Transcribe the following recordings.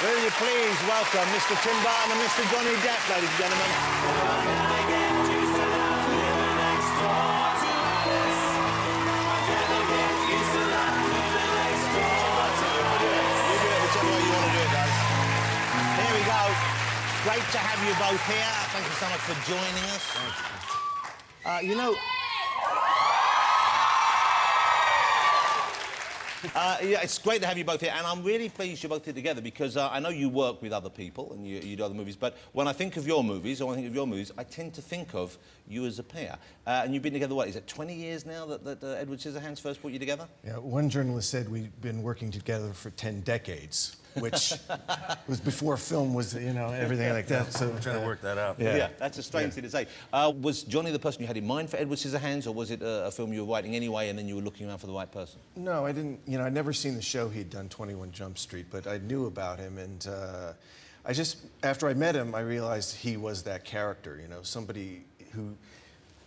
Will you please welcome Mr. Tim Burton and Mr. Johnny Depp, ladies and gentlemen. Here we go. Great to have you both here. Thank you so much for joining us. You know... yeah, it's great to have you both here, and I'm really pleased you're both here together because I know you work with other people and you do other movies, but when I think of your movies, I tend to think of you as a pair. And you've been together, what, is it 20 years now that Edward Scissorhands first brought you together? Yeah, one journalist said we've been working together for 10 decades, which was before film was, you know, everything like that. So I'm trying to work that out. Yeah, that's a strange thing to say. Was Johnny the person you had in mind for Edward Scissorhands, or was it a film you were writing anyway and then you were looking around for the right person? No, I didn't, you know, I'd never seen the show he'd done, 21 Jump Street, but I knew about him, and I just, after I met him, I realized he was that character, you know, somebody who,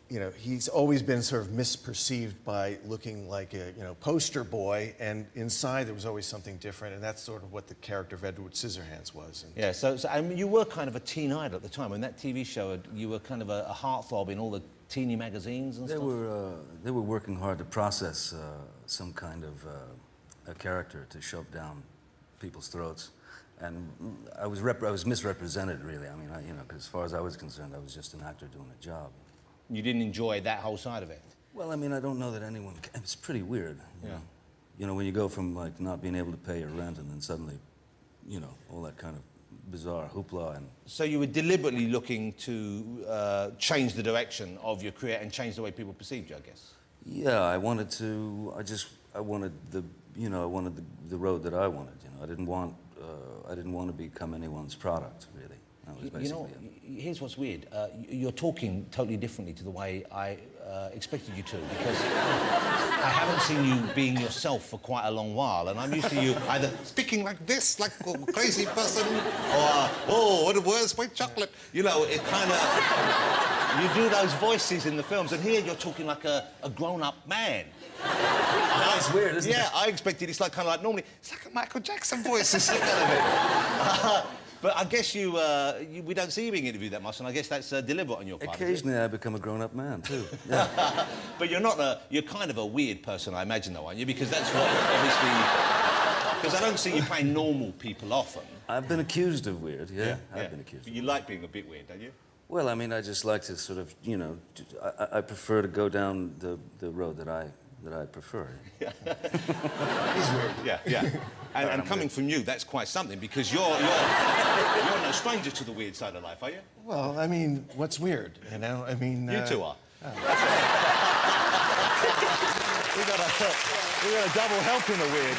you know, he's always been sort of misperceived by looking like a, you know, poster boy, and inside there was always something different, and that's sort of what the character of Edward Scissorhands was. And yeah, so I mean, you were kind of a teen idol at the time. When that TV show, you were kind of a heartthrob in all the teeny magazines and stuff. They were working hard to process some kind of a character to shove down people's throats, and I was misrepresented, really. I mean, you know, 'cause as far as I was concerned, I was just an actor doing a job. You didn't enjoy that whole side of it? Well, I mean, I don't know that anyone... It's pretty weird, you know? You know, when you go from, like, not being able to pay your rent and then suddenly, you know, all that kind of bizarre hoopla and... So you were deliberately looking to change the direction of your career and change the way people perceived you, I guess? Yeah, I wanted to... I wanted the... You know, I wanted the road that I wanted, you know? I didn't want to become anyone's product, really. That was basically you know, here's what's weird. You're talking totally differently to the way I expected you to, because I haven't seen you being yourself for quite a long while, and I'm used to you either speaking like this, like a crazy person, or, oh, what a worst white chocolate. You know, it kind of... You do those voices in the films, and here you're talking like a grown-up man. That's weird, isn't it? Yeah, I expected it's like kind of like normally it's like a Michael Jackson voice. It's kind of it. But I guess we don't see you being interviewed that much, and I guess that's deliberate on your part. Occasionally, I become a grown-up man too. Yeah. But you're not you're kind of a weird person, I imagine, though, aren't you? Because that's what obviously. Because I don't see you playing normal people often. I've been accused of weird. Yeah, I've been accused. But you like being a bit weird, don't you? Well, I mean, I just like to sort of, you know, I prefer to go down the road that I prefer. he's weird. Yeah. And coming from you, that's quite something, because you're no stranger to the weird side of life, are you? Well, I mean, what's weird, you know? I mean... You two are. we got a double helping of weird.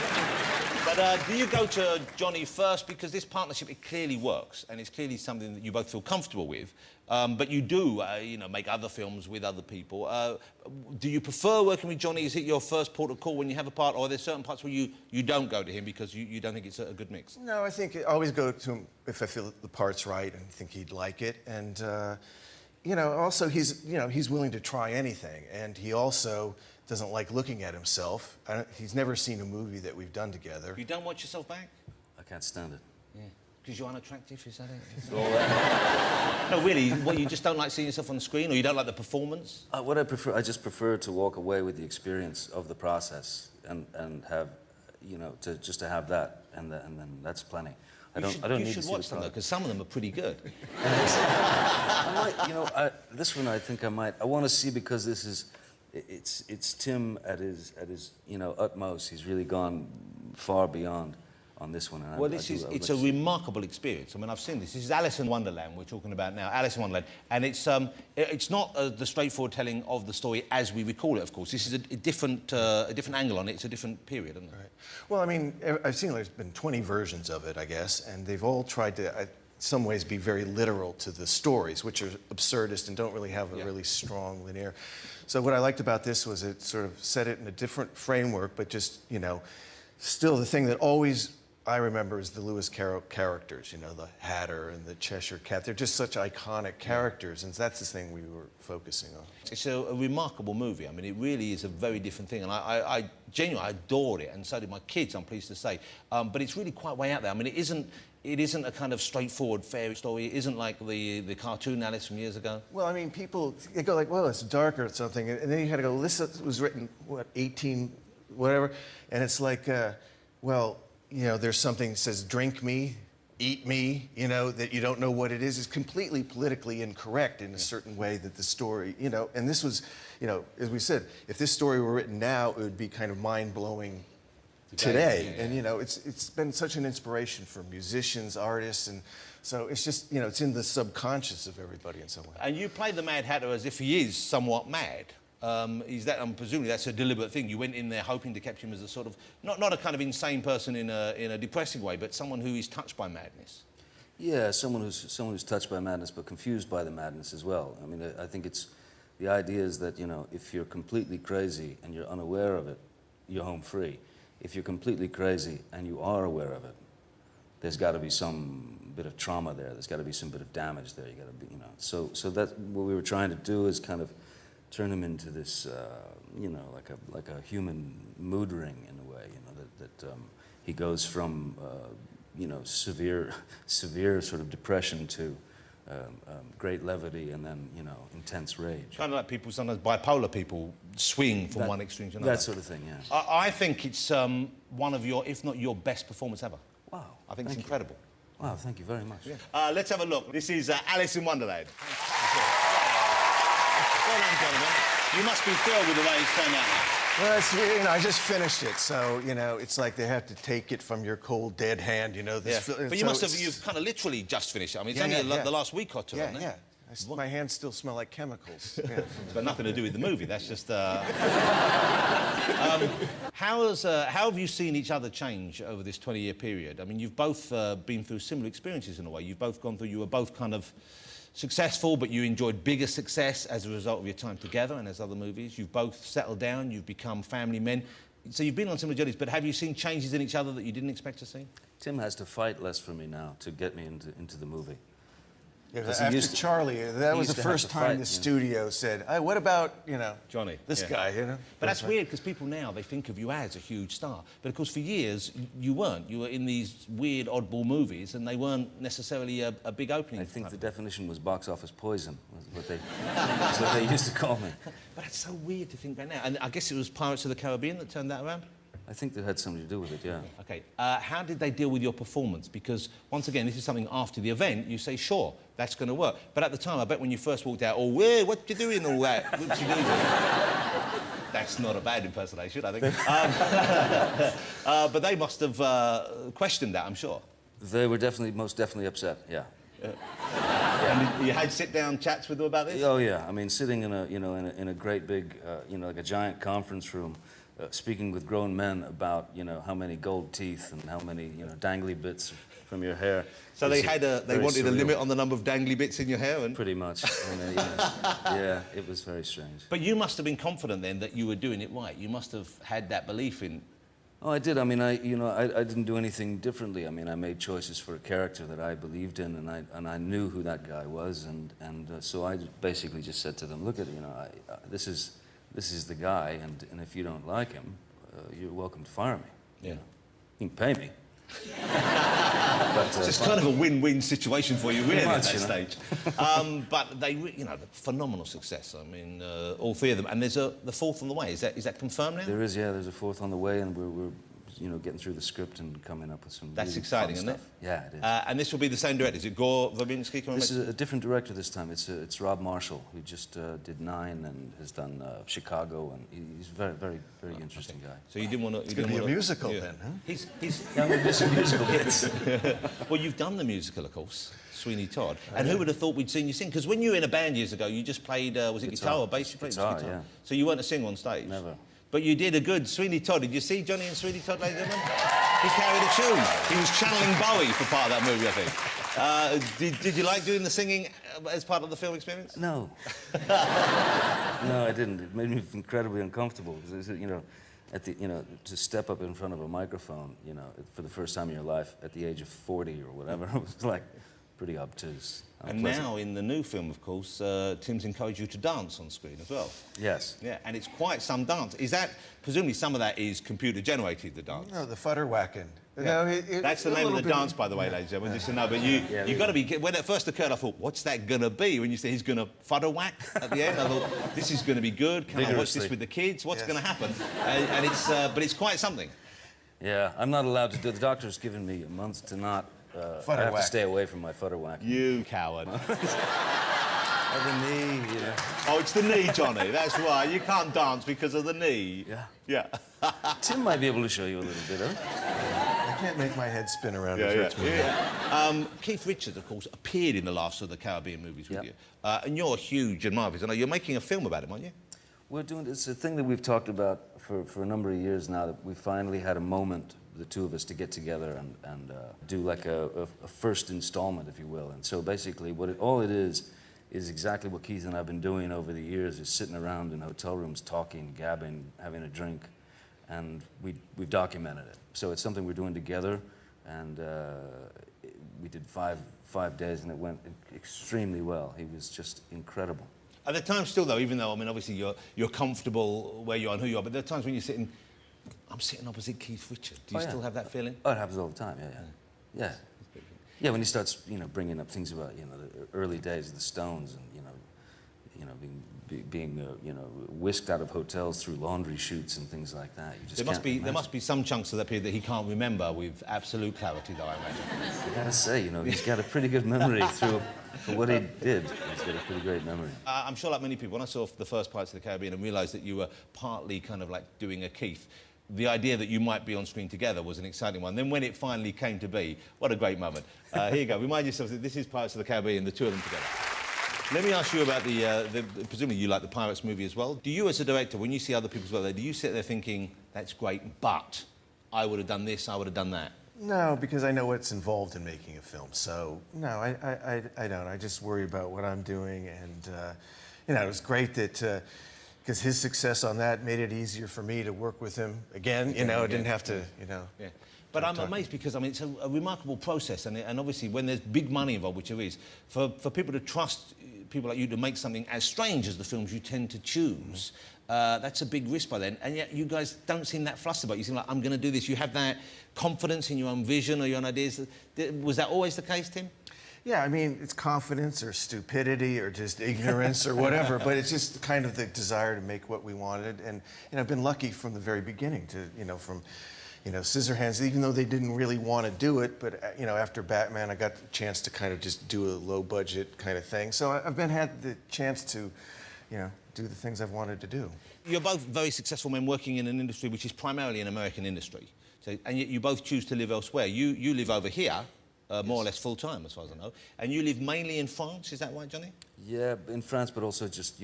But do you go to Johnny first? Because this partnership, it clearly works, and it's clearly something that you both feel comfortable with. But you do, you know, make other films with other people. Do you prefer working with Johnny? Is it your first port of call when you have a part, or are there certain parts where you don't go to him because you don't think it's a good mix? No, I think I always go to him if I feel the part's right and think he'd like it. And, you know, also he's willing to try anything, and he also doesn't like looking at himself. He's never seen a movie that we've done together. You don't watch yourself back? I can't stand it. Yeah. Because you're unattractive, is that it? All right. No, really, what, you just don't like seeing yourself on the screen, or you don't like the performance? What I prefer, I just prefer to walk away with the experience of the process and have, you know, just to have that, and then that's plenty. I don't need to see the product. You should watch them, though, because some of them are pretty good. I might, you know, this one I think I might. I want to see, because this is, it's Tim at his you know, utmost. He's really gone far beyond on this one. And well, it's a remarkable experience. I mean, I've seen this. This is Alice in Wonderland we're talking about now, Alice in Wonderland. And it's not the straightforward telling of the story as we recall it, of course. This is a different angle on it. It's a different period, isn't it? Right. Well, I mean, I've seen there's been 20 versions of it, I guess, and they've all tried to, in some ways, be very literal to the stories, which are absurdist and don't really have a really strong linear. So what I liked about this was it sort of set it in a different framework, but just, you know, still the thing that always I remember as the Lewis Carroll characters, you know, the Hatter and the Cheshire Cat. They're just such iconic characters, and that's the thing we were focusing on. It's a remarkable movie. I mean, it really is a very different thing, and I genuinely adored it, and so did my kids, I'm pleased to say. But it's really quite way out there. I mean, it isn't a kind of straightforward fairy story. It isn't like the cartoon Alice from years ago. Well, I mean, people, they go like, well, it's darker or something, and then you had to go, this was written, what, 18, whatever, and it's like, well, you know, there's something that says, drink me, eat me, you know, that you don't know what it is. It's completely politically incorrect in a certain way that the story, you know, and this was, you know, as we said, if this story were written now, it would be kind of mind-blowing today. And, you know, it's been such an inspiration for musicians, artists, and so it's just, you know, it's in the subconscious of everybody in some way. And you play the Mad Hatter as if he is somewhat mad. I'm presuming that's a deliberate thing. You went in there hoping to capture him as a sort of, not a kind of insane person in a depressing way, but someone who is touched by madness. Yeah, someone who's touched by madness, but confused by the madness as well. I mean, I think it's, the idea is that, you know, if you're completely crazy and you're unaware of it, you're home free. If you're completely crazy and you are aware of it, there's got to be some bit of trauma there. There's got to be some bit of damage there. You got to be, you know. So that what we were trying to do is kind of turn him into this, you know, like a human mood ring in a way. You know, that he goes from, you know, severe sort of depression to great levity and then, you know, intense rage. Kind of like people, sometimes bipolar people swing from one extreme to another. That sort of thing, yeah. I think it's one of your, if not your best performance ever. Wow. I think it's incredible. Wow, thank you very much. Yeah. Let's have a look. This is Alice in Wonderland. Well done, gentlemen. You must be thrilled with the way it's turned out now. Well, it's, you know, I just finished it, so, you know, it's like they have to take it from your cold, dead hand, you know. This But you so must have, you've kind of literally just finished it. I mean, it's only the last week or two, Yeah, isn't it? yeah. My hands still smell like chemicals. Yeah. It's got nothing to do with the movie, that's just... how have you seen each other change over this 20-year period? I mean, you've both been through similar experiences in a way. You've both gone through, you were both kind of successful, but you enjoyed bigger success as a result of your time together and as other movies. You've both settled down, you've become family men. So you've been on similar journeys, but have you seen changes in each other that you didn't expect to see? Tim has to fight less for me now to get me into the movie. Yeah, after Charlie, that was the first time the studio studio said, hey, what about, you know, Johnny, this guy, you know? But that's weird, because people now, they think of you as a huge star. But of course, for years, you weren't. You were in these weird, oddball movies, and they weren't necessarily a big opening. I think the definition was box office poison, was what they used to call me. But it's so weird to think back now. And I guess it was Pirates of the Caribbean that turned that around? I think that had something to do with it, yeah. OK. How did they deal with your performance? Because, once again, this is something after the event, you say, sure, that's going to work. But at the time, I bet when you first walked out, oh, hey, what you doing, all that? What you doing? That's not a bad impersonation, I think. But they must have questioned that, I'm sure. They were most definitely upset, yeah. And you had sit-down chats with them about this? Oh, yeah. I mean, sitting in a great big, you know, like a giant conference room, speaking with grown men about, you know, how many gold teeth and how many, you know, dangly bits from your hair. So they wanted a limit on the number of dangly bits in your hair? And... Pretty much. I mean, you know, yeah, it was very strange. But you must have been confident then that you were doing it right. You must have had that belief in... Oh, I did. I mean, I didn't do anything differently. I mean, I made choices for a character that I believed in, and I knew who that guy was, and so I basically just said to them, look at it, you know, this is the guy, and if you don't like him, you're welcome to fire me. Yeah. You know? You can pay me. But, it's kind of a win-win situation for you, really, at that stage. But they, you know, phenomenal success. I mean, all three of them. And there's the fourth on the way. Is that confirmed now? There is, yeah. There's a fourth on the way, and we're you know, getting through the script and coming up with some. That's really exciting, fun isn't stuff. it? Yeah, it is. And this will be the same director. Is it Gore Verbinski? This is a different director this time. It's Rob Marshall, who just did 9 and has done Chicago, and he's a very interesting guy. So you didn't want to... It's going to be a musical then, huh? He's musical hits. Well, you've done the musical, of course, Sweeney Todd. And who would have thought we'd seen you sing? Because when you were in a band years ago, you just played, was it guitar or bass? You played guitar, yeah. So you weren't a singer on stage? Never. But you did a good Sweeney Todd. Did you see Johnny and Sweeney Todd, ladies and gentlemen? He carried a tune. He was channeling Bowie for part of that movie, I think. Did you like doing the singing as part of the film experience? No. No, I didn't. It made me incredibly uncomfortable. You know, to step up in front of a microphone, for the first time in your life at the age of 40 or whatever, it was like pretty obtuse. And now in the new film, of course, Tim's encouraged you to dance on screen as well. Yes. Yeah, and it's quite some dance. Is that, presumably some of that is computer generated, the dance? No, the futter whacking. Yeah. No, that's the name of the dance, by the way, ladies and gentlemen. Just to know, but you've got to be. When it first occurred, I thought, what's that gonna be? When you say he's gonna fudder whack at the end, I thought, this is gonna be good. Can I watch this with the kids? What's gonna happen? And it's, but it's quite something. Yeah, I'm not allowed to do. The doctor's given me a month to not. I have to stay away from my fudder whack. You coward. The knee, yeah. Oh, it's the knee, Johnny. That's why you can't dance because of the knee. Yeah. Yeah. Tim might be able to show you a little bit, huh? I can't make my head spin around. Keith Richards, of course, appeared in the last of the Caribbean movies with Yep. you. And you're a huge admirer of his. I know you're making a film about him, aren't you? We're doing, it's a thing that we've talked about for a number of years now, that we finally had a moment, the two of us, to get together and do like a first installment, if you will. And so basically all it is exactly what Keith and I have been doing over the years, is sitting around in hotel rooms talking, gabbing, having a drink, and we've documented it. So it's something we're doing together, and we did five days, and it went extremely well. He was just incredible. At the time still, though, even though, I mean, obviously you're comfortable where you are and who you are, but there are times when you're sitting, I'm sitting opposite Keith Richards. Do you still have that feeling? Oh, it happens all the time, yeah. Yeah, when he starts, bringing up things about, the early days of the Stones, and being whisked out of hotels through laundry chutes and things like that. You just there must be some chunks of that period that he can't remember with absolute clarity, though, I imagine. I gotta say, he's got a pretty good memory for what he did. He's got a pretty great memory. I'm sure, like many people, when I saw the first Pirates of the Caribbean and realised that you were partly kind of like doing a Keith, the idea that you might be on screen together was an exciting one. Then when it finally came to be, what a great moment. Here you go. Remind yourself that this is Pirates of the Caribbean, the two of them together. Let me ask you about presumably you like the Pirates movie as well. Do you, as a director, when you see other people's work there, do you sit there thinking, that's great, but I would have done this, I would have done that? No, because I know what's involved in making a film. So, no, I don't. I just worry about what I'm doing. And, it was great that, because his success on that made it easier for me to work with him again. I didn't have to, Yeah. But I'm amazed because, I mean, it's a remarkable process. And obviously, when there's big money involved, which there is, for people to trust people like you to make something as strange as the films you tend to choose, that's a big risk by then. And yet you guys don't seem that flustered about it. You seem like, I'm going to do this. You have that confidence in your own vision or your own ideas. Was that always the case, Tim? Yeah, I mean, it's confidence or stupidity or just ignorance or whatever, but it's just kind of the desire to make what we wanted. And I've been lucky from the very beginning to, from Scissorhands, even though they didn't really want to do it, but after Batman, I got the chance to kind of just do a low budget kind of thing. So I've had the chance to, do the things I've wanted to do. You're both very successful men working in an industry which is primarily an American industry. So, and yet you both choose to live elsewhere. You live over here, more or less full time, as far as I know, and you live mainly in France. Is that right, Johnny? Yeah, in France, but also just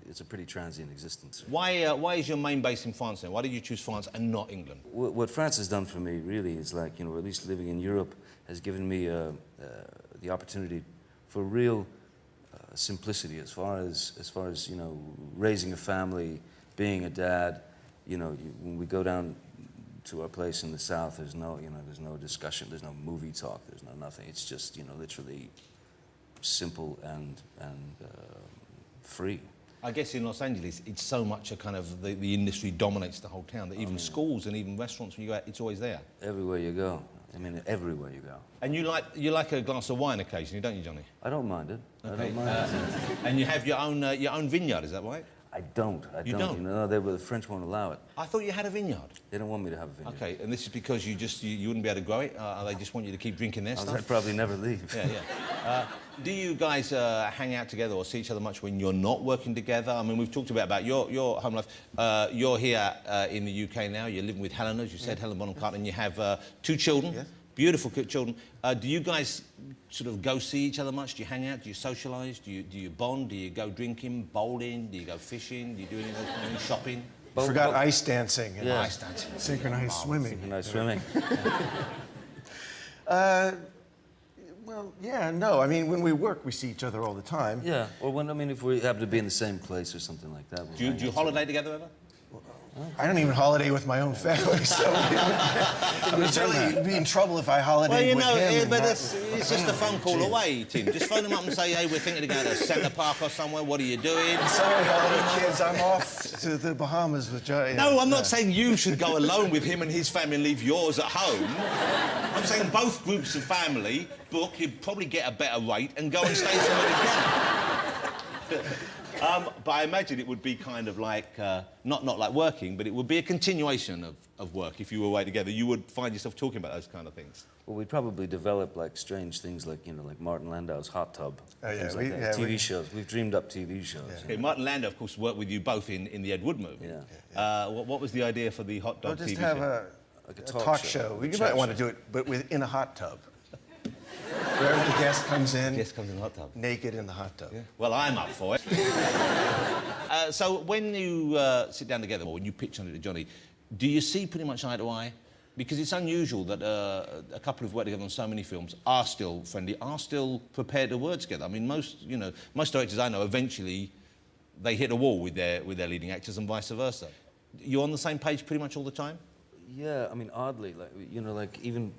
it's a pretty transient existence. Why is your main base in France then? Why did you choose France and not England? What France has done for me really is like at least living in Europe has given me the opportunity for real simplicity as far as raising a family, being a dad. When we go down to our place in the south, there's no discussion, there's no movie talk, there's no nothing. It's just literally simple and free. I guess in Los Angeles, it's so much a kind of the industry dominates the whole town that even schools and even restaurants, when you go out, it's always there. Everywhere you go. I mean, everywhere you go. And you like a glass of wine occasionally, don't you, Johnny? I don't mind it. Okay. I don't mind it. And you have your own vineyard, is that right? I don't. You don't? The French won't allow it. I thought you had a vineyard. They don't want me to have a vineyard. Okay, and this is because you wouldn't be able to grow it? They just want you to keep drinking their stuff? I'd probably never leave. Yeah. Do you guys hang out together or see each other much when you're not working together? I mean, we've talked about your home life. You're here in the UK now. You're living with Helen, as you said, Helen Bonham Carter, and you have 2 children. Yes. Beautiful children. Do you guys sort of go see each other much? Do you hang out? Do you socialise? Do you bond? Do you go drinking, bowling? Do you go fishing? Do you do any shopping? Forgot ice dancing. And ice dancing. Synchronized swimming. Synchronized swimming. Well, yeah, no. I mean, when we work, we see each other all the time. Yeah. Or if we happen to be in the same place or something like that. Do you holiday together ever? I don't even holiday with my own family, so I would certainly be in trouble if I holidayed Well, you with know, him. but it's just a phone call away, Tim. Just phone them up and say, hey, we're thinking of going to Centre Park or somewhere. What are you doing? Sorry, holiday kids, I'm off to the Bahamas with Johnny. No, I'm not saying you should go alone with him and his family and leave yours at home. I'm saying both groups of family book, you'd probably get a better rate and go and stay somewhere together. But I imagine it would be kind of like, not like working, but it would be a continuation of work. If you were away together, you would find yourself talking about those kind of things. Well, we'd probably develop like strange things like, you know, like Martin Landau's Hot Tub. Oh, yeah, things like that. TV shows. We've dreamed up TV shows. Yeah. Okay, Martin Landau, of course, worked with you both in the Ed Wood movie. Yeah. What was the idea for the Hot Dog We'll just TV have show? Like a talk show. You might want to do it, but in a hot tub. Wherever the guest comes in, Guest comes in the hot tub. naked in the hot tub. Yeah. Well, I'm up for it. So when you sit down together, or when you pitch on it to Johnny, do you see pretty much eye to eye? Because it's unusual that a couple who've worked together on so many films are still friendly, are still prepared to work together. I mean, most directors I know, eventually, they hit a wall with their leading actors and vice versa. You're on the same page pretty much all the time? Yeah, I mean, oddly, like, you know, like even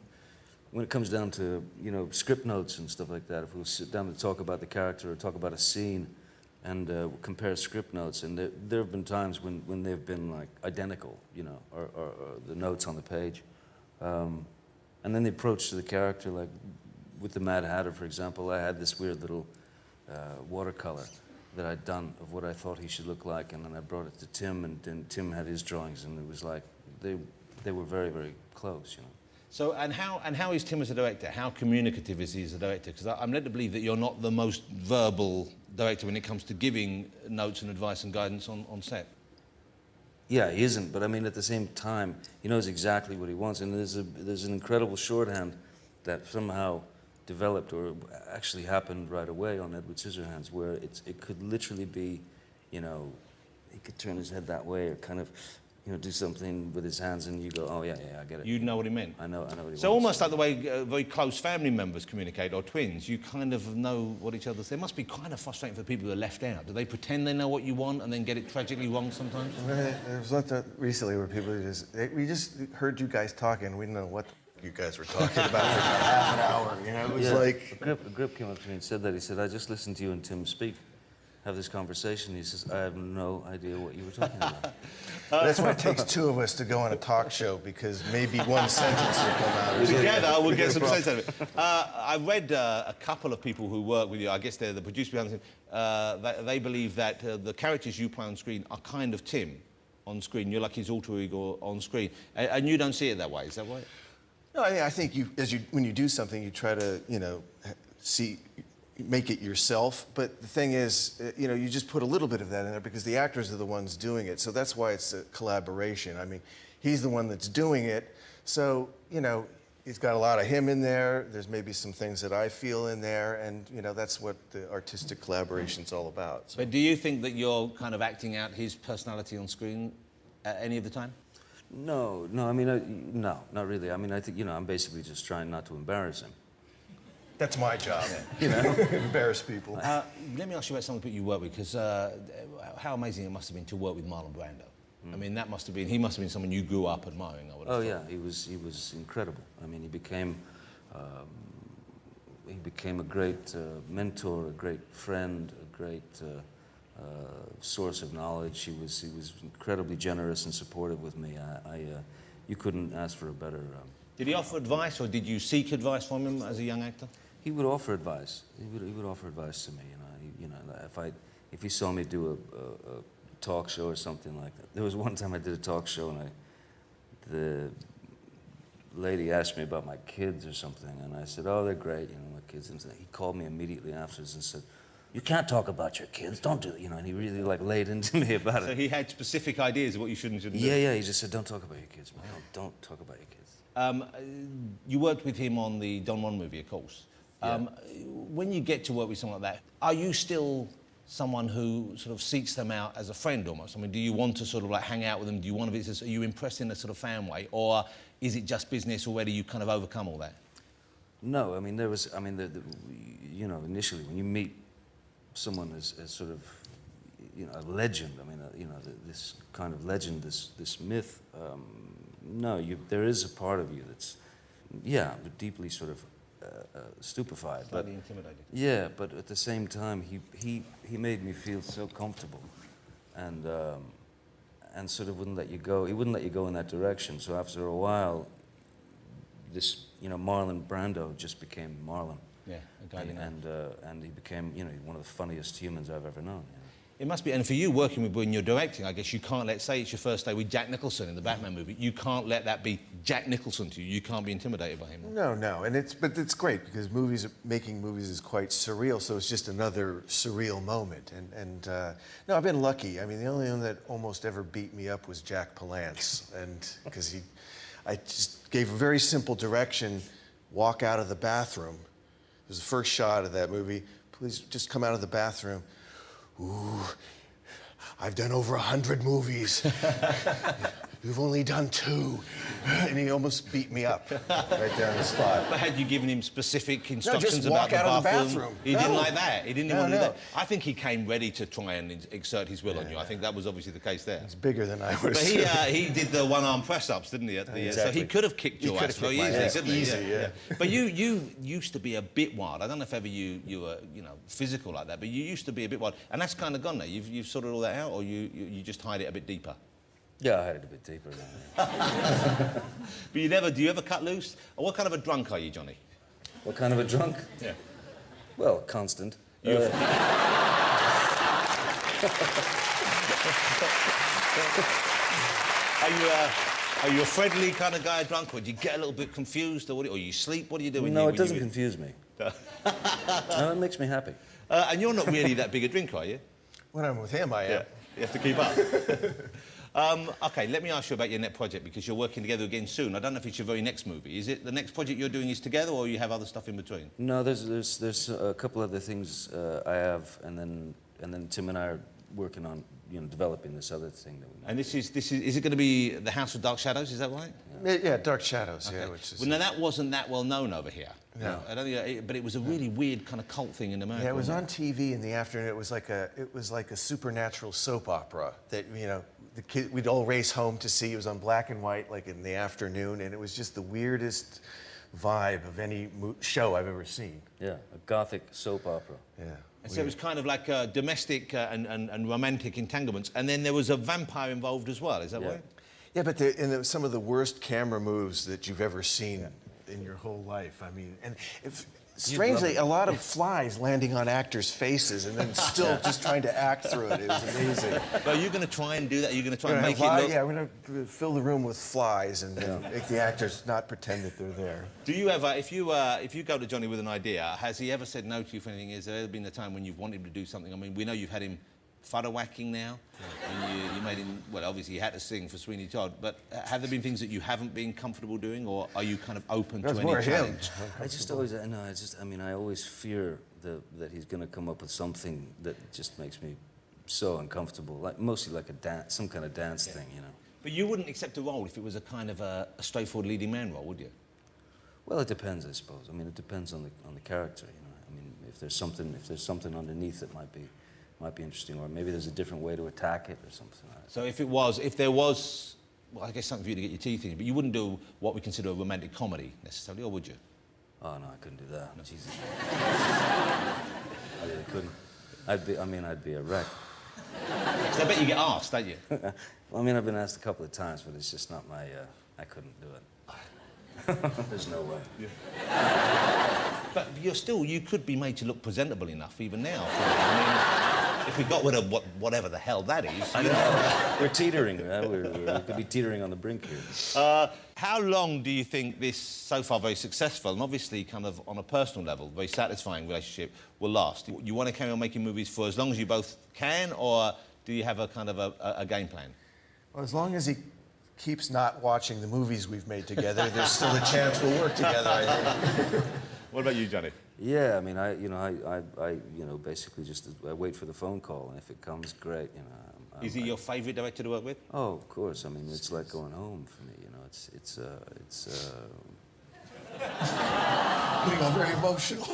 when it comes down to, you know, script notes and stuff like that, if we'll sit down to talk about the character or talk about a scene and compare script notes, and there have been times when they've been like identical, you know, or the notes on the page. And then the approach to the character, like with the Mad Hatter, for example, I had this weird little watercolor that I'd done of what I thought he should look like, and then I brought it to Tim, and then Tim had his drawings, and it was like, they were very, very close, you know. So, and how is Tim as a director? How communicative is he as a director? Because I'm led to believe that you're not the most verbal director when it comes to giving notes and advice and guidance on set. Yeah, he isn't, but I mean, at the same time, he knows exactly what he wants, and there's an incredible shorthand that somehow developed, or actually happened right away on Edward Scissorhands, where it could literally be, you know, he could turn his head that way, or kind of, you know, do something with his hands, and you go, oh yeah, I get it. You'd know what he meant. I know what he wants. So almost like the way very close family members communicate, or twins, you kind of know what each other say. It must be kind of frustrating for people who are left out. Do they pretend they know what you want and then get it tragically wrong sometimes? There was lots recently where people we just heard you guys talking. We didn't know what you guys were talking about for half an hour. You know, it was like A grip came up to me and said that. He said, I just listened to you and Tim speak, have this conversation. He says, I have no idea what you were talking about. that's why it takes two of us to go on a talk show, because maybe one sentence will come out. Together, we'll get some sense out of it. I read a couple of people who work with you, I guess they're the producer behind the thing, they believe that the characters you play on screen are kind of Tim on screen. You're like his alter ego on screen. And you don't see it that way, is that right? No, I think when you do something, you try to, you know, make it yourself. But the thing is, you know, you just put a little bit of that in there because the actors are the ones doing it. So that's why it's a collaboration. I mean, he's the one that's doing it. So, you know, he's got a lot of him in there. There's maybe some things that I feel in there. And, you know, that's what the artistic collaboration's all about. So. But do you think that you're kind of acting out his personality on screen any of the time? No, I mean, no, not really. I mean, I think, you know, I'm basically just trying not to embarrass him. That's my job, you know, embarrass people. Let me ask you about some of the people you work with, because how amazing it must have been to work with Marlon Brando. I mean, he must have been someone you grew up admiring, I would have thought. Yeah, he was incredible. I mean, he became a great mentor, a great friend, a great source of knowledge. He was incredibly generous and supportive with me. You couldn't ask for a better. Did he offer advice, or did you seek advice from him as a young actor? He would offer advice. He would offer advice to me. You know, if he saw me do a talk show or something like that. There was one time I did a talk show, and the lady asked me about my kids or something, and I said, "Oh, they're great, you know, my kids." And he called me immediately afterwards and said, "You can't talk about your kids. Don't do it." You know, and he really like laid into me about it. So he had specific ideas of what you should and shouldn't do. Yeah. He just said, "Don't talk about your kids, man. Don't talk about your kids." You worked with him on the Don Juan movie, of course. When you get to work with someone like that, are you still someone who sort of seeks them out as a friend almost? I mean, do you want to sort of like hang out with them? Do you want to visit? Are you impressed in a sort of fan way? Or is it just business already? You kind of overcome all that? No, I mean, you know, initially when you meet someone as sort of, a legend. I mean, this kind of legend, this myth. No, there is a part of you that's, yeah, deeply sort of stupefied. Slightly intimidated. Yeah, but at the same time, he made me feel so comfortable, and sort of wouldn't let you go. He wouldn't let you go in that direction. So after a while, this Marlon Brando just became Marlon. Yeah, a guy you know. And he became one of the funniest humans I've ever known. It must be, and for you working with when you're directing, I guess you can't say it's your first day with Jack Nicholson in the Batman movie. You can't let that be Jack Nicholson to you. You can't be intimidated by him. No, but it's great because making movies is quite surreal. So it's just another surreal moment. And no, I've been lucky. I mean, the only one that almost ever beat me up was Jack Palance, and because I just gave a very simple direction: walk out of the bathroom. It was the first shot of that movie. Please just come out of the bathroom. Ooh, I've done over 100 movies. You've only done 2. And he almost beat me up right there on the spot. But had you given him specific instructions just about walk out the of the bathroom? bathroom. He didn't like that. He didn't want to do that. No. I think he came ready to try and exert his will on you. I think that was obviously the case there. He's bigger than I was. But he did the one-arm press-ups, didn't he? Exactly. So he could have kicked your ass very easily, couldn't he? Easy, yeah. But you used to be a bit wild. I don't know if ever you were physical like that, but you used to be a bit wild, and that's kind of gone now. You've sorted all that out, or you just hide it a bit deeper. Yeah, I had it a bit deeper than that. But do you ever cut loose? Or what kind of a drunk are you, Johnny? What kind of a drunk? Yeah. Well, constant. Are you a friendly kind of guy, a drunk, or do you get a little bit confused, or you sleep? What do you do when No, you... it doesn't confuse me. No, it makes me happy. And you're not really that big a drinker, are you? When I'm with him, I am. Yeah. You have to keep up. OK, let me ask you about your next project, because you're working together again soon. I don't know if it's your very next movie. Is it the next project you're doing is together, or you have other stuff in between? No, there's a couple other things I have, and then Tim and I are working on developing this other thing that we. And is it going to be The House of Dark Shadows? Is that right? Yeah, Dark Shadows. Okay. Yeah, which is. Well, now that wasn't that well known over here. No. I don't think, but it was a really weird kind of cult thing in America. Yeah, it was on TV in the afternoon. It was like a supernatural soap opera that the kid we'd all race home to see. It was on black and white, like in the afternoon, and it was just the weirdest vibe of any show I've ever seen. Yeah, a gothic soap opera. Yeah. And so it was kind of like domestic and romantic entanglements, and then there was a vampire involved as well. Is that right? Yeah, but some of the worst camera moves that you've ever seen in your whole life. I mean, and strangely, a lot of flies landing on actors' faces and then still just trying to act through it. It was amazing. But are you going to try and do that? Are you going to try and make it look... Yeah, we're going to fill the room with flies and then make the actors not pretend that they're there. Do you ever, if you go to Johnny with an idea, has he ever said no to you for anything? Has there ever been a time when you've wanted him to do something? I mean, we know you've had him photo whacking now, and you made him, well, obviously he had to sing for Sweeney Todd, but have there been things that you haven't been comfortable doing, or are you kind of open to any challenge? I always fear that he's going to come up with something that just makes me so uncomfortable, mostly like some kind of dance thing, But you wouldn't accept a role if it was a kind of a straightforward leading man role, would you? Well, it depends, I suppose. I mean, it depends on the character, I mean, if there's something underneath that might be interesting, or maybe there's a different way to attack it or something like that. So if there was, well, I guess something for you to get your teeth in, but you wouldn't do what we consider a romantic comedy necessarily, or would you? Oh no, I couldn't do that. No. Jesus. I really couldn't. I'd be a wreck. So I bet you get asked, don't you? Well, I mean, I've been asked a couple of times, but it's just not my. I couldn't do it. There's no way. Yeah. But you could be made to look presentable enough even now. I mean, if we got rid of whatever the hell that is. I know. We're teetering. We could be teetering on the brink here. How long do you think this, so far very successful, and obviously kind of on a personal level, very satisfying relationship, will last? You want to carry on making movies for as long as you both can, or do you have a kind of a game plan? Well, as long as he keeps not watching the movies we've made together, there's still a chance we'll work together, I think. What about you, Johnny? Yeah, I mean, I basically just I wait for the phone call, and if it comes, great. Is he your favourite director to work with? Oh, of course. I mean, it's like going home for me. It's Getting all very emotional.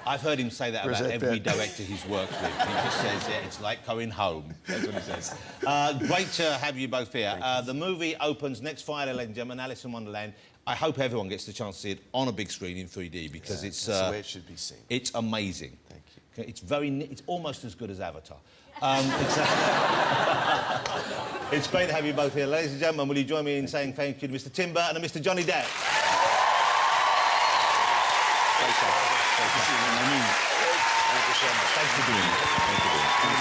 I've heard him say that Where's about that every bit? director he's worked with. He just says, yeah, it's like going home. That's what he says. Great to have you both here. The movie opens next Friday, ladies and gentlemen, Alice in Wonderland. I hope everyone gets the chance to see it on a big screen in 3D because it's... That's the way it should be seen. It's amazing. Thank you. Okay, it's almost as good as Avatar. It's great to have you both here. Ladies and gentlemen, will you join me in saying thank you to Mr. Tim Burton and Mr. Johnny Depp? Thank you so much. Thanks for doing it. Thank you.